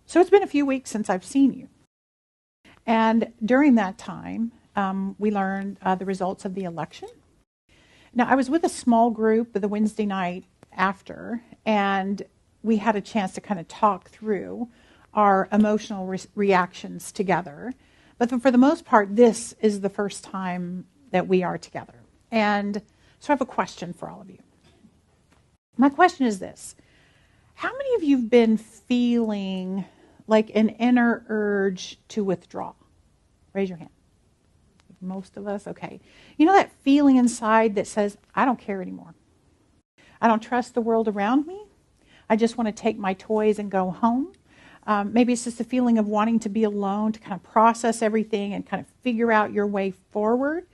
So it's been a few weeks since I've seen you. And during that time, we learned the results of the election. Now, I was with a small group the Wednesday night after, and we had a chance to kind of talk through our emotional reactions together. But for the most part, this is the first time that we are together. And so I have a question for all of you. My question is this. How many of you have been feeling like an inner urge to withdraw? Raise your hand. Most of us? Okay. You know that feeling inside that says, I don't care anymore. I don't trust the world around me. I just want to take my toys and go home. Maybe it's just a feeling of wanting to be alone, to kind of process everything and kind of figure out your way forward,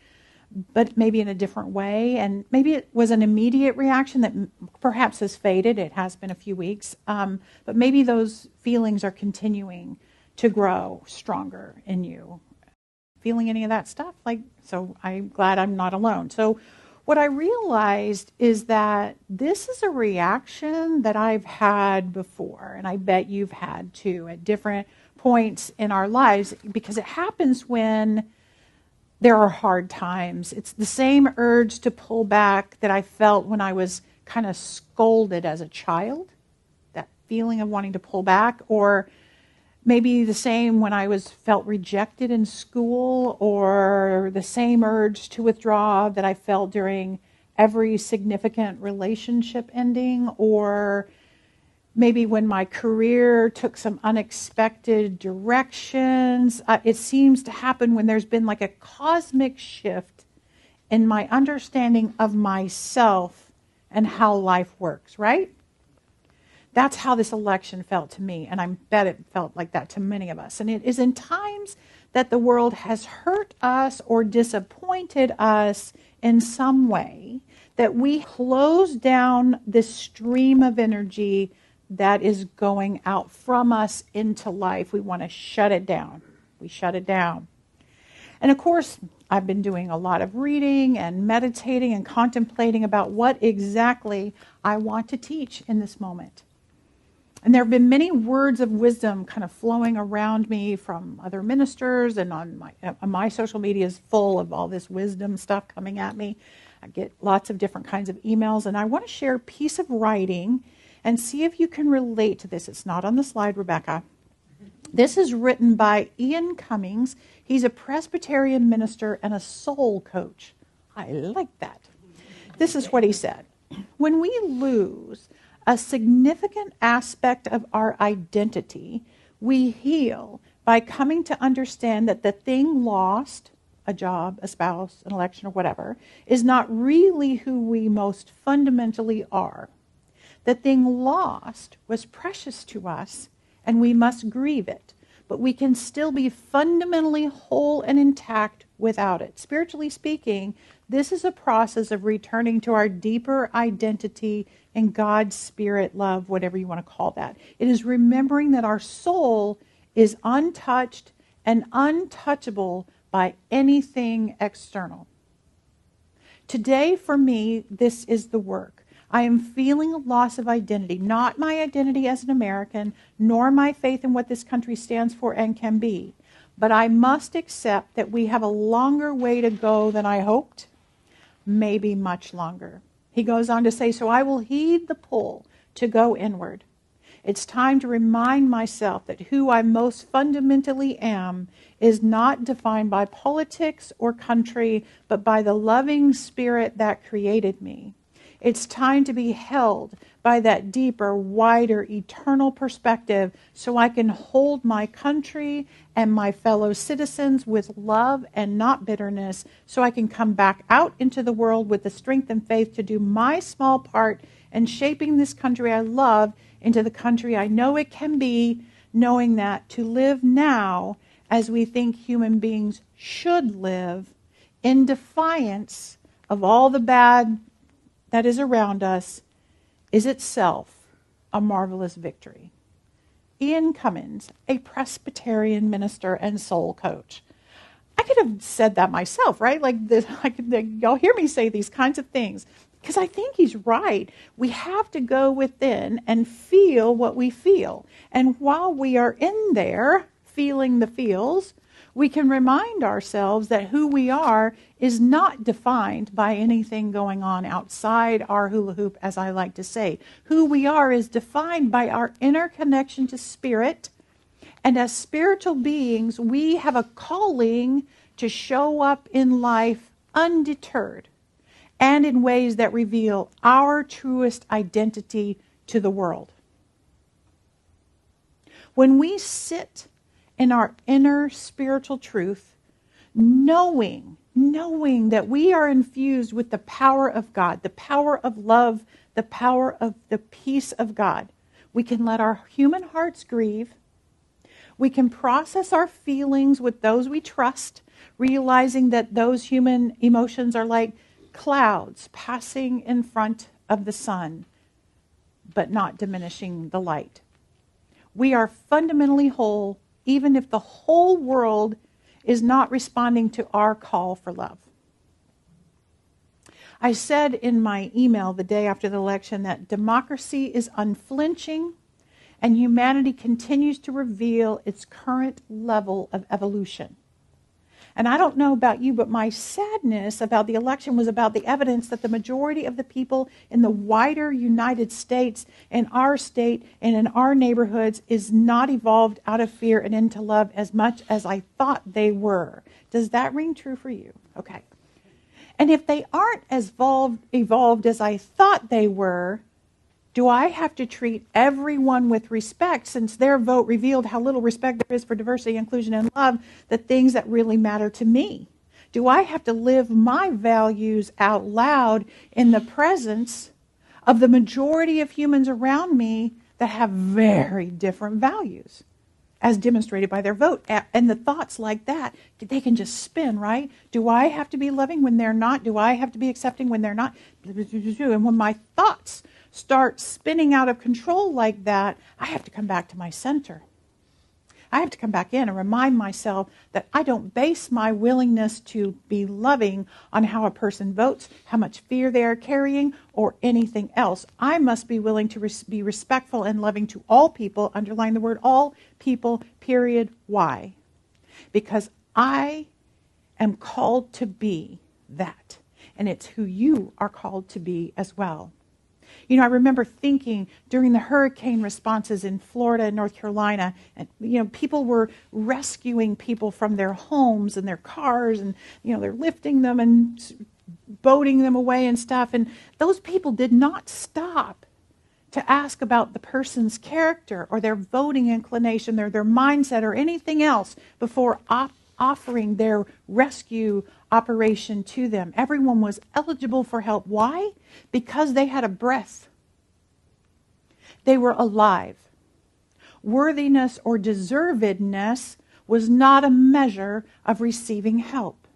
but maybe in a different way. And maybe it was an immediate reaction that perhaps has faded. It has been a few weeks. But maybe those feelings are continuing to grow stronger in you. Feeling any of that stuff? So I'm glad I'm not alone. So what I realized is that this is a reaction that I've had before, and I bet you've had too at different points in our lives, because it happens when there are hard times. It's the same urge to pull back that I felt when I was kind of scolded as a child, that feeling of wanting to pull back, or maybe the same when I felt rejected in school, or the same urge to withdraw that I felt during every significant relationship ending, or maybe when my career took some unexpected directions. It seems to happen when there's been like a cosmic shift in my understanding of myself and how life works, right? That's how this election felt to me, and I bet it felt like that to many of us. And it is in times that the world has hurt us or disappointed us in some way that we close down this stream of energy that is going out from us into life. We want to shut it down. We shut it down. And of course, I've been doing a lot of reading and meditating and contemplating about what exactly I want to teach in this moment. And there have been many words of wisdom kind of flowing around me from other ministers, and on my social media is full of all this wisdom stuff coming at me. I get lots of different kinds of emails, and I want to share a piece of writing and see if you can relate to this. It's not on the slide, Rebecca. This is written by Ian Cummings. He's a Presbyterian minister and a soul coach. I like that. This is what he said. When we lose a significant aspect of our identity, we heal by coming to understand that the thing lost, a job, a spouse, an election, or whatever, is not really who we most fundamentally are. The thing lost was precious to us, and we must grieve it. But we can still be fundamentally whole and intact without it. Spiritually speaking, this is a process of returning to our deeper identity in God's spirit, love, whatever you want to call that. It is remembering that our soul is untouched and untouchable by anything external. Today, for me, this is the work. I am feeling a loss of identity, not my identity as an American, nor my faith in what this country stands for and can be. But I must accept that we have a longer way to go than I hoped, maybe much longer. He goes on to say, so I will heed the pull to go inward. It's time to remind myself that who I most fundamentally am is not defined by politics or country, but by the loving spirit that created me. It's time to be held by that deeper, wider, eternal perspective so I can hold my country and my fellow citizens with love and not bitterness, so I can come back out into the world with the strength and faith to do my small part in shaping this country I love into the country I know it can be, knowing that to live now as we think human beings should live, in defiance of all the bad that is around us, is itself a marvelous victory. Ian Cummings, a Presbyterian minister and soul coach. I could have said that myself, right? Like this, y'all hear me say these kinds of things. Because I think he's right. We have to go within and feel what we feel. And while we are in there feeling the feels, we can remind ourselves that who we are is not defined by anything going on outside our hula hoop, as I like to say. Who we are is defined by our inner connection to spirit. And as spiritual beings, we have a calling to show up in life undeterred and in ways that reveal our truest identity to the world. When we sit in our inner spiritual truth, knowing that we are infused with the power of God, the power of love, the power of the peace of God, we can let our human hearts grieve. We can process our feelings with those we trust, realizing that those human emotions are like clouds passing in front of the sun, but not diminishing the light. We are fundamentally whole, even if the whole world is not responding to our call for love. I said in my email the day after the election that democracy is unflinching and humanity continues to reveal its current level of evolution. And I don't know about you, but my sadness about the election was about the evidence that the majority of the people in the wider United States, in our state, and in our neighborhoods is not evolved out of fear and into love as much as I thought they were. Does that ring true for you? Okay. And if they aren't as evolved as I thought they were, do I have to treat everyone with respect, since their vote revealed how little respect there is for diversity, inclusion, and love, the things that really matter to me? Do I have to live my values out loud in the presence of the majority of humans around me that have very different values, as demonstrated by their vote? And the thoughts like that, they can just spin, right? Do I have to be loving when they're not? Do I have to be accepting when they're not? And when my thoughts start spinning out of control like that, I have to come back to my center. I have to come back in and remind myself that I don't base my willingness to be loving on how a person votes, how much fear they are carrying, or anything else. I must be willing to be respectful and loving to all people, underline the word all people, period. Why? Because I am called to be that. And it's who you are called to be as well. You know, I remember thinking during the hurricane responses in Florida and North Carolina, and, people were rescuing people from their homes and their cars, and, they're lifting them and boating them away and stuff. And those people did not stop to ask about the person's character or their voting inclination or their mindset or anything else before offering their rescue operation to them. Everyone was eligible for help. Why? Because they had a breath. They were alive. Worthiness or deservedness was not a measure of receiving help.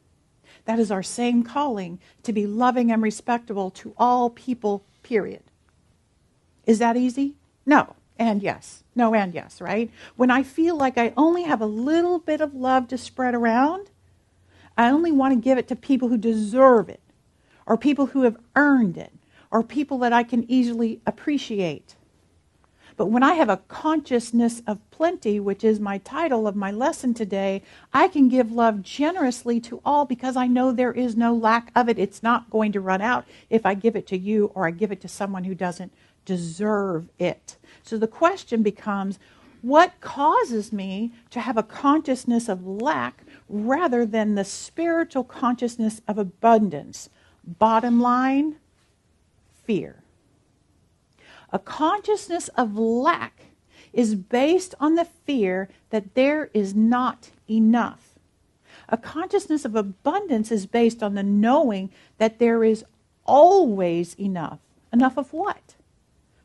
That is our same calling, to be loving and respectable to all people, period. Is that easy? No. And yes. No and yes, right? When I feel like I only have a little bit of love to spread around, I only want to give it to people who deserve it, or people who have earned it, or people that I can easily appreciate. But when I have a consciousness of plenty, which is my title of my lesson today, I can give love generously to all because I know there is no lack of it. It's not going to run out if I give it to you or I give it to someone who doesn't deserve it. So the question becomes, what causes me to have a consciousness of lack rather than the spiritual consciousness of abundance? Bottom line, fear. A consciousness of lack is based on the fear that there is not enough. A consciousness of abundance is based on the knowing that there is always enough. Enough of what?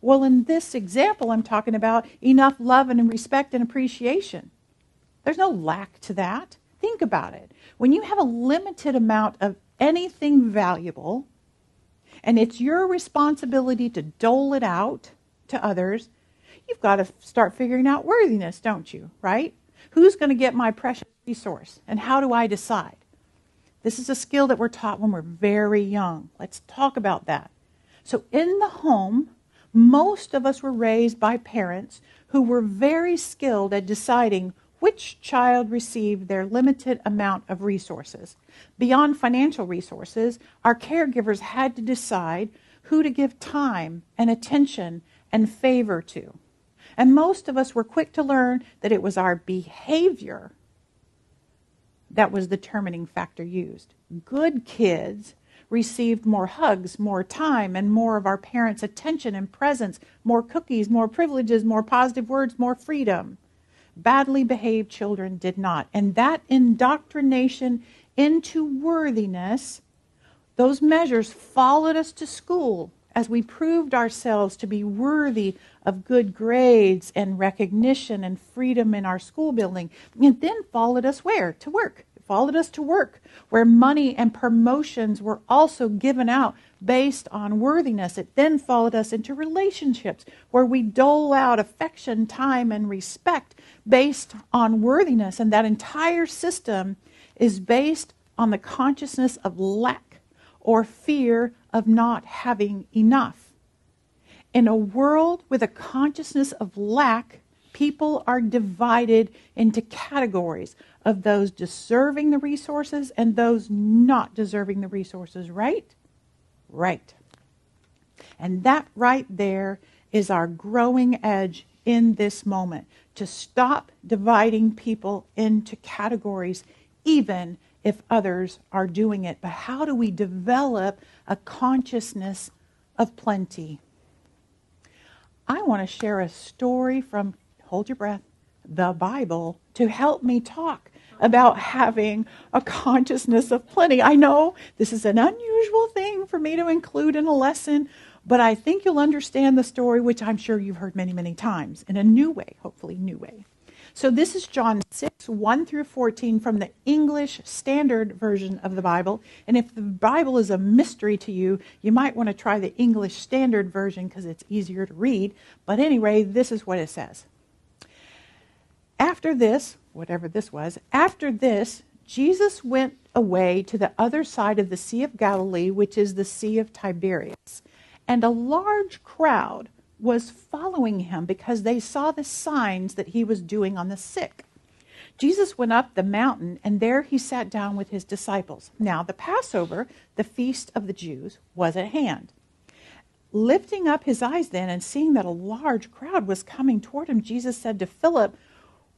Well, in this example, I'm talking about enough love and respect and appreciation. There's no lack to that. Think about it. When you have a limited amount of anything valuable, and it's your responsibility to dole it out to others, you've got to start figuring out worthiness, don't you, right? Who's going to get my precious resource, and how do I decide? This is a skill that we're taught when we're very young. Let's talk about that. So in the home, most of us were raised by parents who were very skilled at deciding which child received their limited amount of resources. Beyond financial resources, our caregivers had to decide who to give time and attention and favor to. And most of us were quick to learn that it was our behavior that was the determining factor used. Good kids received more hugs, more time, and more of our parents' attention and presence, more cookies, more privileges, more positive words, more freedom. Badly behaved children did not. And that indoctrination into worthiness, those measures followed us to school as we proved ourselves to be worthy of good grades and recognition and freedom in our school building. And then followed us where? To work. It followed us to work, where money and promotions were also given out based on worthiness. It then followed us into relationships, where we dole out affection, time, and respect based on worthiness. And that entire system is based on the consciousness of lack or fear of not having enough. In a world with a consciousness of lack, people are divided into categories of those deserving the resources and those not deserving the resources, right? Right. And that right there is our growing edge in this moment, to stop dividing people into categories, even if others are doing it. But how do we develop a consciousness of plenty? I want to share a story from, hold your breath, the Bible, to help me talk about having a consciousness of plenty. I know this is an unusual thing for me to include in a lesson, but I think you'll understand the story, which I'm sure you've heard many, many times, in a new way, hopefully new way. So this is John 6, 1 through 14 from the English Standard Version of the Bible. And if the Bible is a mystery to you, you might want to try the English Standard Version because it's easier to read. But anyway, this is what it says. After this, whatever this was, after this, Jesus went away to the other side of the Sea of Galilee, which is the Sea of Tiberias. And a large crowd was following him because they saw the signs that he was doing on the sick. Jesus went up the mountain, and there he sat down with his disciples. Now the Passover, the feast of the Jews, was at hand. Lifting up his eyes then and seeing that a large crowd was coming toward him, Jesus said to Philip,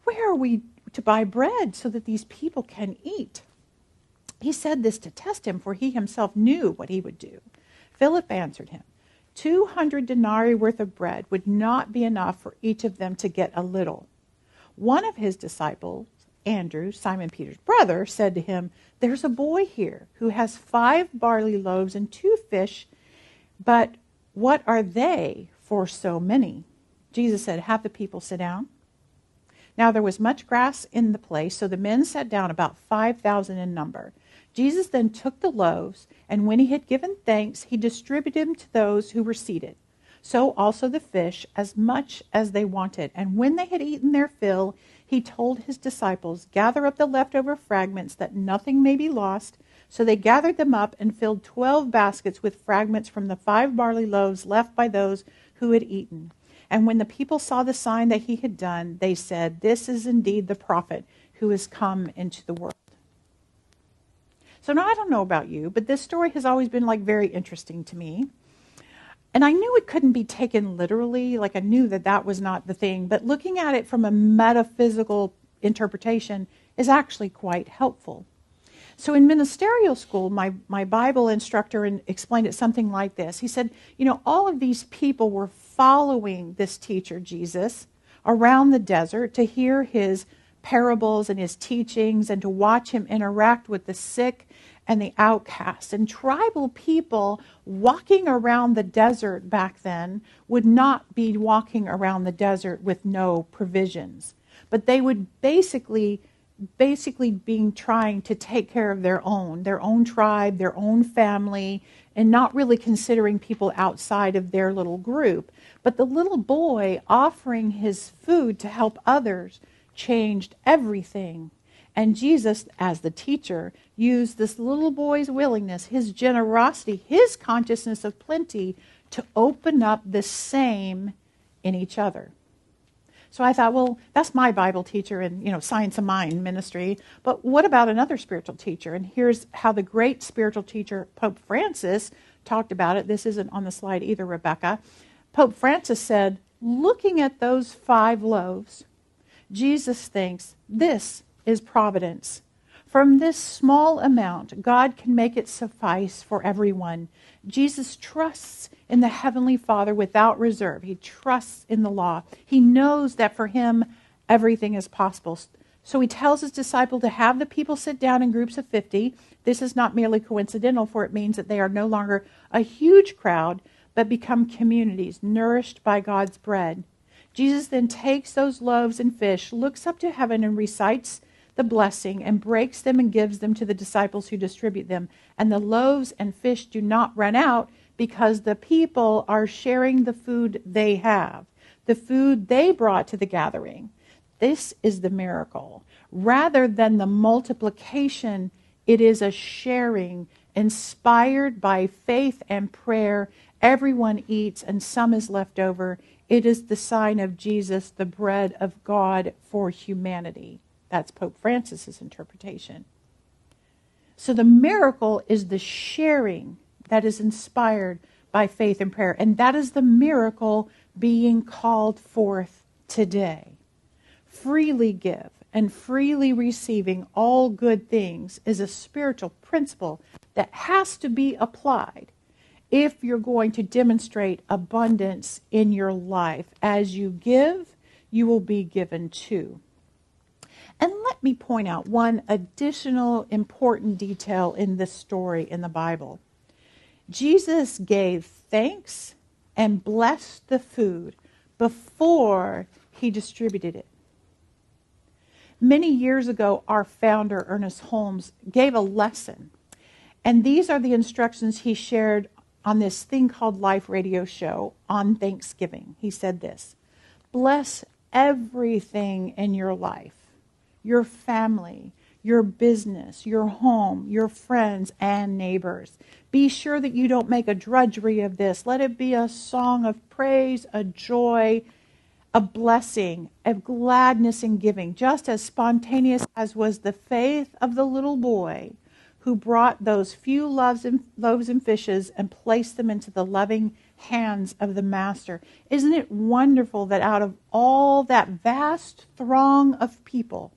"Where are we to buy bread so that these people can eat?" He said this to test him, for he himself knew what he would do. Philip answered him, 200 denarii worth of bread would not be enough for each of them to get a little. One of his disciples, Andrew, Simon Peter's brother, said to him, "There's a boy here who has 5 barley loaves and 2 fish, but what are they for so many?" Jesus said, "Have the people sit down." Now there was much grass in the place, so the men sat down, about 5,000 in number. Jesus then took the loaves, and when he had given thanks, he distributed them to those who were seated. So also the fish, as much as they wanted. And when they had eaten their fill, he told his disciples, "Gather up the leftover fragments, that nothing may be lost." So they gathered them up and filled 12 baskets with fragments from the 5 barley loaves left by those who had eaten. And when the people saw the sign that he had done, they said, "This is indeed the prophet who has come into the world." So now I don't know about you, but this story has always been very interesting to me. And I knew it couldn't be taken literally, I knew that that was not the thing, but looking at it from a metaphysical interpretation is actually quite helpful. So in ministerial school, my Bible instructor explained it something like this. He said, all of these people were following this teacher, Jesus, around the desert to hear his parables and his teachings and to watch him interact with the sick and the outcast. And tribal people walking around the desert back then would not be walking around the desert with no provisions, but they would basically being trying to take care of their own tribe, their own family, and not really considering people outside of their little group. But the little boy offering his food to help others changed everything. And Jesus, as the teacher, used this little boy's willingness, his generosity, his consciousness of plenty to open up the same in each other. So I thought, well, that's my Bible teacher in, Science of Mind ministry. But what about another spiritual teacher? And here's how the great spiritual teacher, Pope Francis, talked about it. This isn't on the slide either, Rebecca. Pope Francis said, looking at those 5 loaves, Jesus thinks this is providence. From this small amount, God can make it suffice for everyone. Jesus trusts in the Heavenly Father without reserve. He trusts in the law. He knows that for him, everything is possible. So he tells his disciple to have the people sit down in groups of 50. This is not merely coincidental, for it means that they are no longer a huge crowd, but become communities nourished by God's bread. Jesus then takes those loaves and fish, looks up to heaven and recites the blessing and breaks them and gives them to the disciples who distribute them. And the loaves and fish do not run out because the people are sharing the food they have, the food they brought to the gathering. This is the miracle. Rather than the multiplication, it is a sharing inspired by faith and prayer. Everyone eats and some is left over. It is the sign of Jesus, the bread of God for humanity. That's Pope Francis's interpretation. So the miracle is the sharing that is inspired by faith and prayer. And that is the miracle being called forth today. Freely give and freely receiving all good things is a spiritual principle that has to be applied if you're going to demonstrate abundance in your life. As you give, you will be given to. And let me point out one additional important detail in this story in the Bible. Jesus gave thanks and blessed the food before he distributed it. Many years ago, our founder, Ernest Holmes, gave a lesson. And these are the instructions he shared on this thing called Life Radio Show on Thanksgiving. He said this: bless everything in your life. Your family, your business, your home, your friends, and neighbors. Be sure that you don't make a drudgery of this. Let it be a song of praise, a joy, a blessing, of gladness in giving, just as spontaneous as was the faith of the little boy who brought those few loaves and fishes and placed them into the loving hands of the master. Isn't it wonderful that out of all that vast throng of people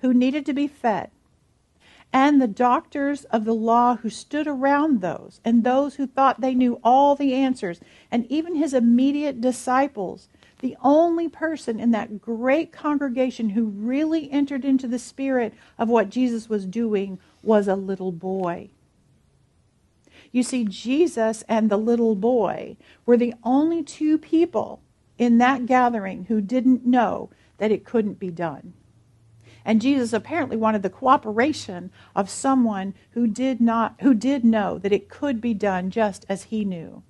who needed to be fed, and the doctors of the law who stood around those, and those who thought they knew all the answers, and even his immediate disciples, the only person in that great congregation who really entered into the spirit of what Jesus was doing was a little boy. You see, Jesus and the little boy were the only 2 people in that gathering who didn't know that it couldn't be done. And Jesus apparently wanted the cooperation of someone who did know that it could be done just as he knew.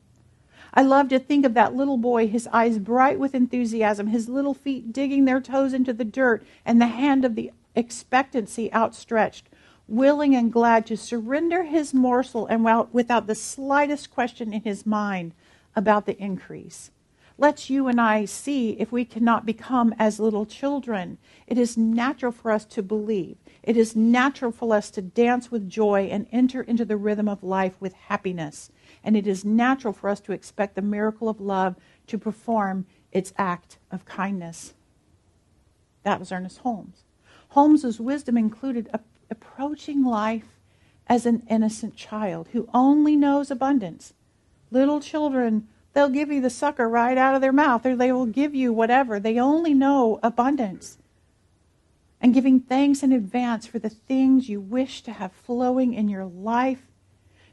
I love to think of that little boy, his eyes bright with enthusiasm, his little feet digging their toes into the dirt, and the hand of the expectancy outstretched, willing and glad to surrender his morsel and without the slightest question in his mind about the increase. Let's you and I see if we cannot become as little children. It is natural for us to believe. It is natural for us to dance with joy and enter into the rhythm of life with happiness. And it is natural for us to expect the miracle of love to perform its act of kindness. That was Ernest Holmes. Holmes's wisdom included approaching life as an innocent child who only knows abundance. Little children, they'll give you the sucker right out of their mouth, or they will give you whatever. They only know abundance. And giving thanks in advance for the things you wish to have flowing in your life.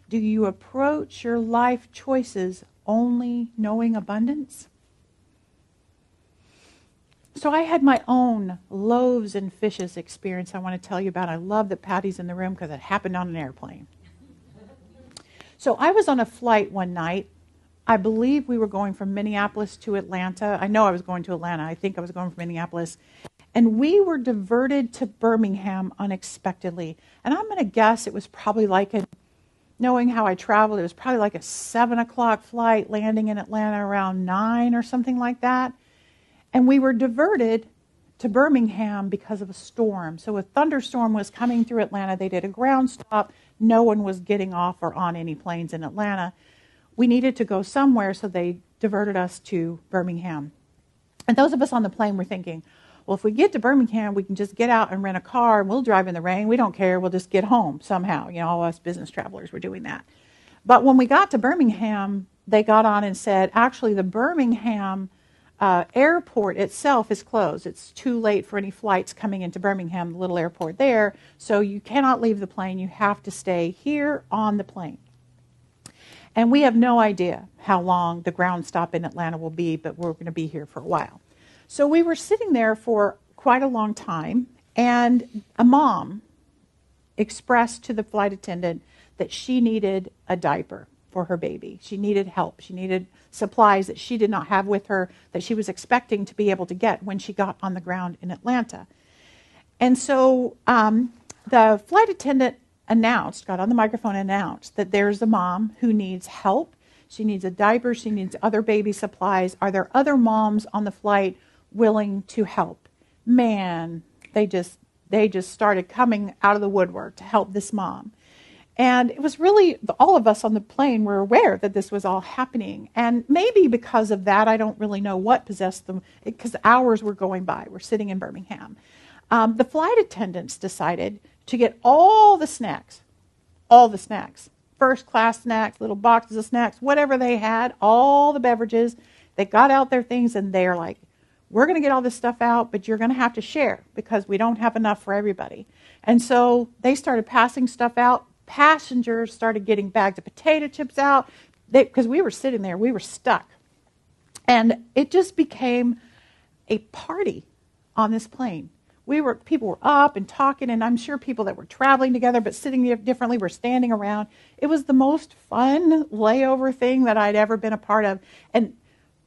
Do you approach your life choices only knowing abundance? So I had my own loaves and fishes experience I want to tell you about. I love that Patty's in the room because it happened on an airplane. So I was on a flight one night. I believe we were going from Minneapolis to Atlanta. I know I was going to Atlanta. I think I was going from Minneapolis. And we were diverted to Birmingham unexpectedly. And I'm going to guess it was probably like an knowing how I traveled, it was probably like a 7 o'clock flight landing in Atlanta around 9 or something like that. And we were diverted to Birmingham because of a storm. So a thunderstorm was coming through Atlanta. They did a ground stop. No one was getting off or on any planes in Atlanta. We needed to go somewhere, so they diverted us to Birmingham. And those of us on the plane were thinking, well, if we get to Birmingham, we can just get out and rent a car, and we'll drive in the rain. We don't care. We'll just get home somehow. You know, all us business travelers were doing that. But when we got to Birmingham, they got on and said, actually, the Birmingham airport itself is closed. It's too late for any flights coming into Birmingham, the little airport there. So you cannot leave the plane. You have to stay here on the plane. And we have no idea how long the ground stop in Atlanta will be, but we're going to be here for a while. So we were sitting there for quite a long time, and a mom expressed to the flight attendant that she needed a diaper for her baby. She needed help. She needed supplies that she did not have with her that she was expecting to be able to get when she got on the ground in Atlanta. And so the flight attendant got on the microphone and announced that there's a mom who needs help. She needs a diaper. She needs other baby supplies. Are there other moms on the flight willing to help? Man, they just started coming out of the woodwork to help this mom. And it was really, all of us on the plane were aware that this was all happening. And maybe because of that, I don't really know what possessed them, because hours were going by. We're sitting in Birmingham. The flight attendants decided to get all the snacks, first class snacks, little boxes of snacks, whatever they had, all the beverages. They got out their things, and they're like, we're going to get all this stuff out, but you're going to have to share because we don't have enough for everybody. And so they started passing stuff out. Passengers started getting bags of potato chips out because we were sitting there. We were stuck. And it just became a party on this plane. People were up and talking, and I'm sure people that were traveling together but sitting differently were standing around. It was the most fun layover thing that I'd ever been a part of. And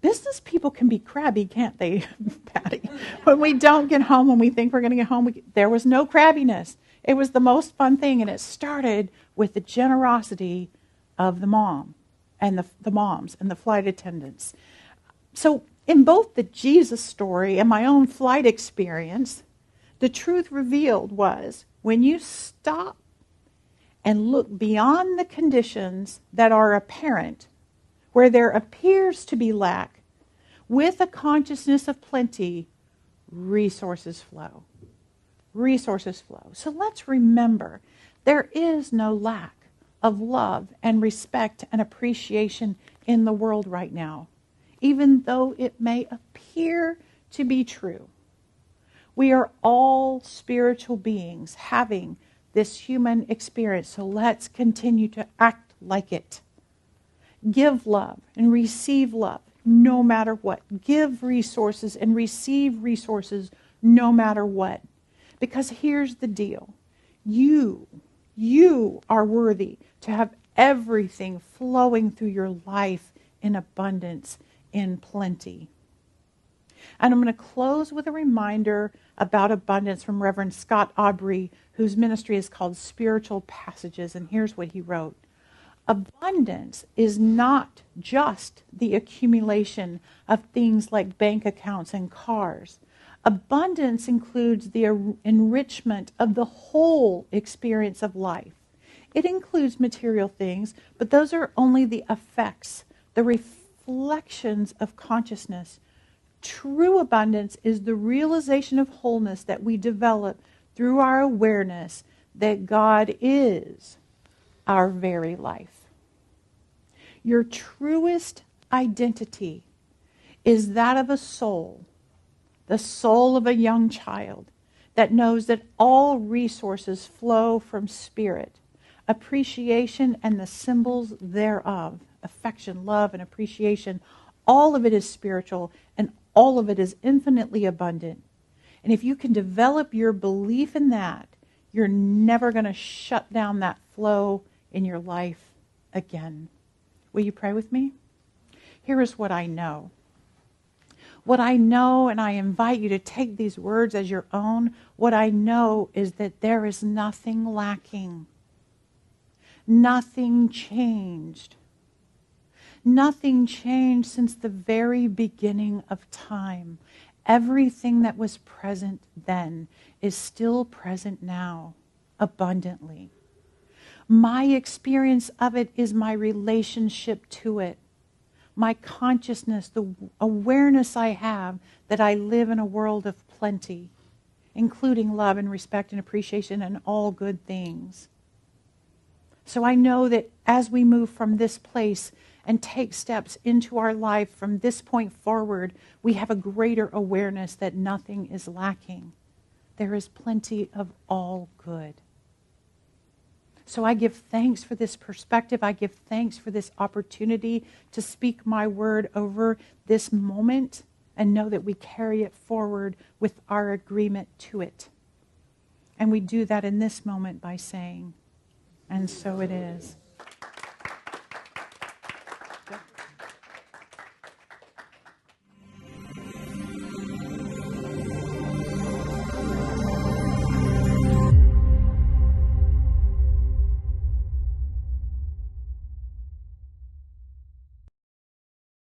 business people can be crabby, can't they, Patty? When we don't get home, when we think we're going to get home, there was no crabbiness. It was the most fun thing, and it started with the generosity of the mom and the moms and the flight attendants. So in both the Jesus story and my own flight experience, the truth revealed was when you stop and look beyond the conditions that are apparent, where there appears to be lack, with a consciousness of plenty, resources flow. Resources flow. So let's remember, there is no lack of love and respect and appreciation in the world right now, even though it may appear to be true. We are all spiritual beings having this human experience, so let's continue to act like it. Give love and receive love no matter what. Give resources and receive resources no matter what. Because here's the deal. You are worthy to have everything flowing through your life in abundance, in plenty. And I'm going to close with a reminder about abundance from Reverend Scott Aubrey, whose ministry is called Spiritual Passages. And here's what he wrote. Abundance is not just the accumulation of things like bank accounts and cars. Abundance includes the enrichment of the whole experience of life. It includes material things, but those are only the effects, the reflections of consciousness. True abundance is the realization of wholeness that we develop through our awareness that God is our very life. Your truest identity is that of a soul, the soul of a young child that knows that all resources flow from spirit, appreciation and the symbols thereof, affection, love, and appreciation. All of it is spiritual and all of it is infinitely abundant. And if you can develop your belief in that, you're never going to shut down that flow in your life again. Will you pray with me? Here is what I know. What I know, and I invite you to take these words as your own, what I know is that there is nothing lacking. Nothing changed. Nothing changed since the very beginning of time. Everything that was present then is still present now, abundantly. My experience of it is my relationship to it. My consciousness, the awareness I have that I live in a world of plenty, including love and respect and appreciation and all good things. So I know that as we move from this place and take steps into our life from this point forward, we have a greater awareness that nothing is lacking. There is plenty of all good. So I give thanks for this perspective. I give thanks for this opportunity to speak my word over this moment and know that we carry it forward with our agreement to it. And we do that in this moment by saying, and so it is.